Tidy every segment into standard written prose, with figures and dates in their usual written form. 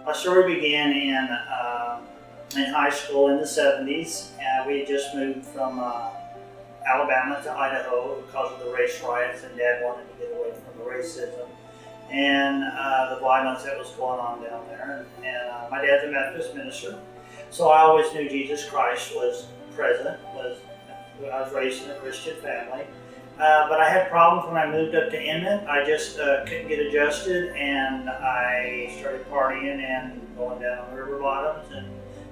My story began in high school in the 70s. We had just moved from Alabama to Idaho because of the race riots, and Dad wanted to get away from the racism and the violence that was going on down there. And my dad's a Methodist minister, so I always knew Jesus Christ was present. I was raised in a Christian family. But I had problems when I moved up to Emmett. I just couldn't get adjusted, and I started partying and going down on the river bottoms and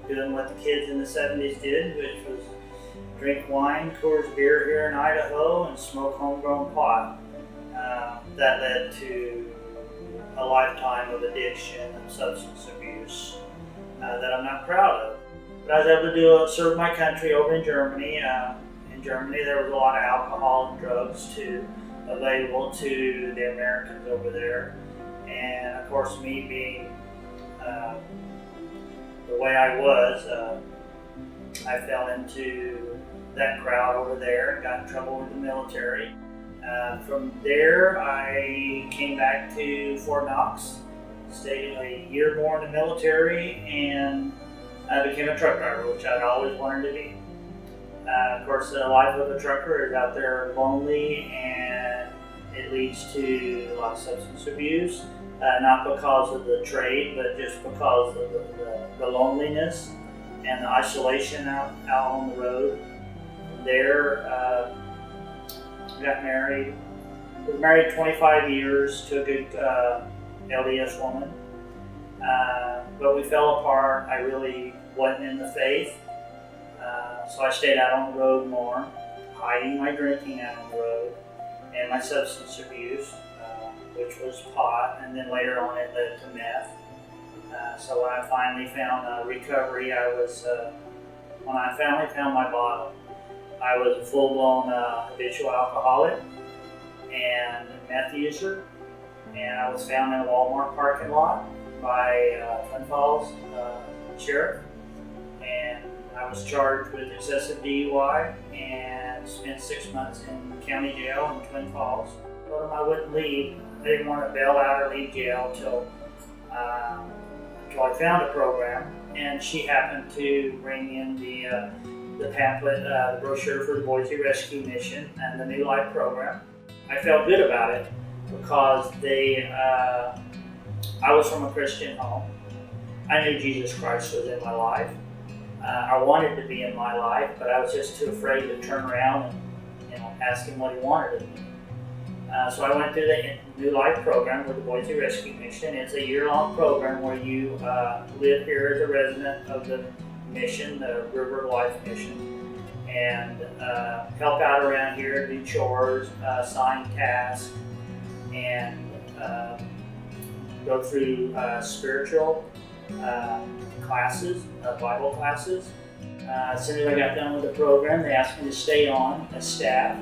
doing what the kids in the 70s did, which was drink wine, Coors beer here in Idaho, and smoke homegrown pot. That led to a lifetime of addiction and substance abuse that I'm not proud of. But I was able to serve my country over in Germany. In Germany, there was a lot of alcohol and drugs too available to the Americans over there. And of course, me being the way I was, I fell into that crowd over there and got in trouble with the military. From there, I came back to Fort Knox, stayed a year more in the military, and I became a truck driver, which I'd always wanted to be. Of course, the life of a trucker is out there lonely, and it leads to a lot of substance abuse, not because of the trade, but just because of the loneliness and the isolation out on the road. From there, got married. Was married 25 years to a good LDS woman, but we fell apart. I really wasn't in the faith. So I stayed out on the road more, hiding my drinking out on the road and my substance abuse, which was pot, and then later on it led to meth. So when I finally found recovery, when I finally found my bottom, I was a full-blown habitual alcoholic and meth user, and I was found in a Walmart parking lot by Twin Falls Sheriff, and I was charged with excessive DUI and spent 6 months in county jail in Twin Falls. Told them I wouldn't leave. I didn't want to bail out or leave jail until I found a program, and she happened to bring in the pamphlet, the brochure for the Boise Rescue Mission and the New Life program. I felt good about it because I was from a Christian home. I knew Jesus Christ was in my life. I wanted to be in my life, but I was just too afraid to turn around and ask him what he wanted of me. So I went through the New Life program with the Boise Rescue Mission. It's a year-long program where you live here as a resident of the mission, the River of Life mission, and help out around here, do chores, sign tasks, and go through spiritual classes, Bible classes. As soon as I got done with the program, they asked me to stay on as staff,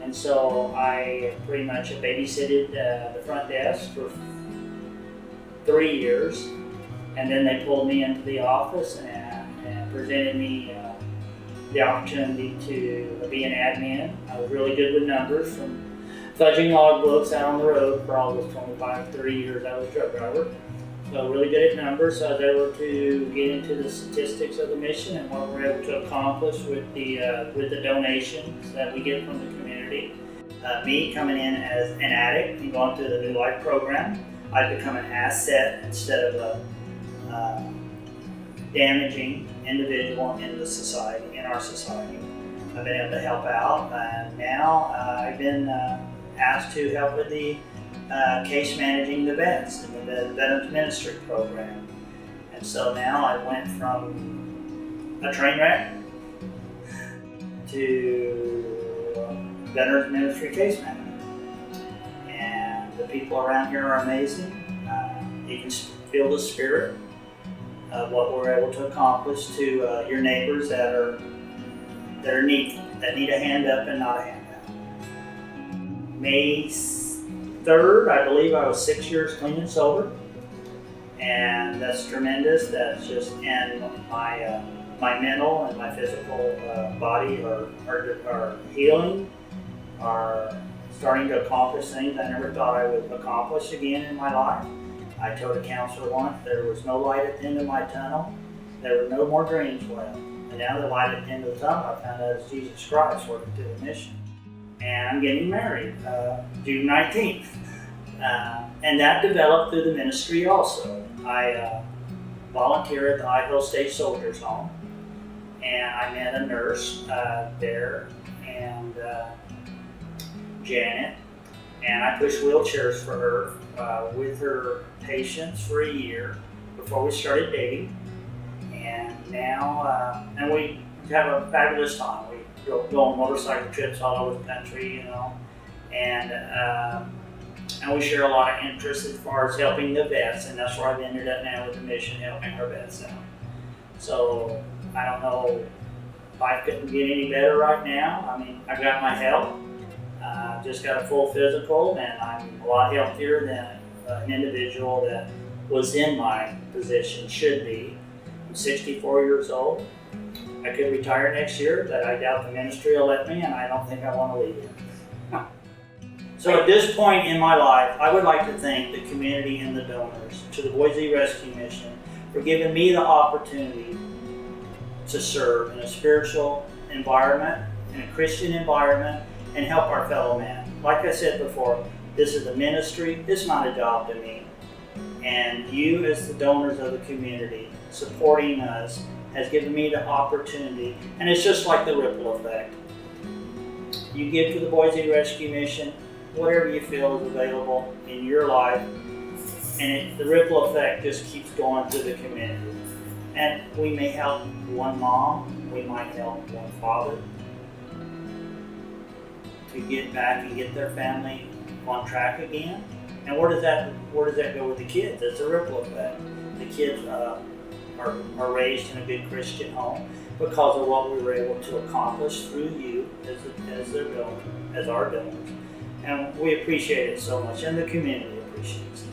and so I pretty much babysitted the front desk for 3 years, and then they pulled me into the office and presented me the opportunity to be an admin. I was really good with numbers, from fudging logbooks out on the road for all those 25, 30 years I was a truck driver. So really good at numbers, so I was able to get into the statistics of the mission and what we're able to accomplish with the donations that we get from the community. Me coming in as an addict and going through the New Life program, I've become an asset instead of a damaging individual in our society. I've been able to help out, and now I've been asked to help with the case managing the vets in the Veterans Ministry program. And so now I went from a train wreck to Veterans Ministry case manager. And the people around here are amazing. You can feel the spirit of what we're able to accomplish to your neighbors that need a hand up and not a hand out. May 3rd, I believe I was 6 years clean and sober, and that's tremendous. That's just, and my mental and my physical body are healing, are starting to accomplish things I never thought I would accomplish again in my life. I told a counselor once there was no light at the end of my tunnel. There were no more dreams left. And now the light at the end of the tunnel I found out is Jesus Christ working through the mission. And I'm getting married June 19th. And that developed through the ministry also. I volunteer at the Idaho State Soldiers Home, and I met a nurse there, and Janet, and I pushed wheelchairs for her with her patients for a year before we started dating. And now, and we have a fabulous time. We go on motorcycle trips all over the country, you know, and we share a lot of interests as far as helping the vets, and that's where I've ended up now with the mission, helping our vets out. So I don't know, life couldn't get any better right now. I mean, I got my health, just got a full physical, and I'm a lot healthier than an individual that was in my position should be. I'm 64 years old. I could retire next year, but I doubt the ministry will let me, and I don't think I want to leave it. So at this point in my life, I would like to thank the community and the donors to the Boise Rescue Mission for giving me the opportunity to serve in a spiritual environment, in a Christian environment, and help our fellow man. Like I said before, this is a ministry, it's not a job to me. And you as the donors of the community supporting us has given me the opportunity, and it's just like the ripple effect. You give to the Boise Rescue Mission, whatever you feel is available in your life, and the ripple effect just keeps going through the community. And we may help one mom, we might help one father to get back and get their family on track again. And where does that go with the kids? It's a ripple effect. The kids are raised in a good Christian home because of what we were able to accomplish through you as their donor, as our donors. And we appreciate it so much, and the community appreciates it.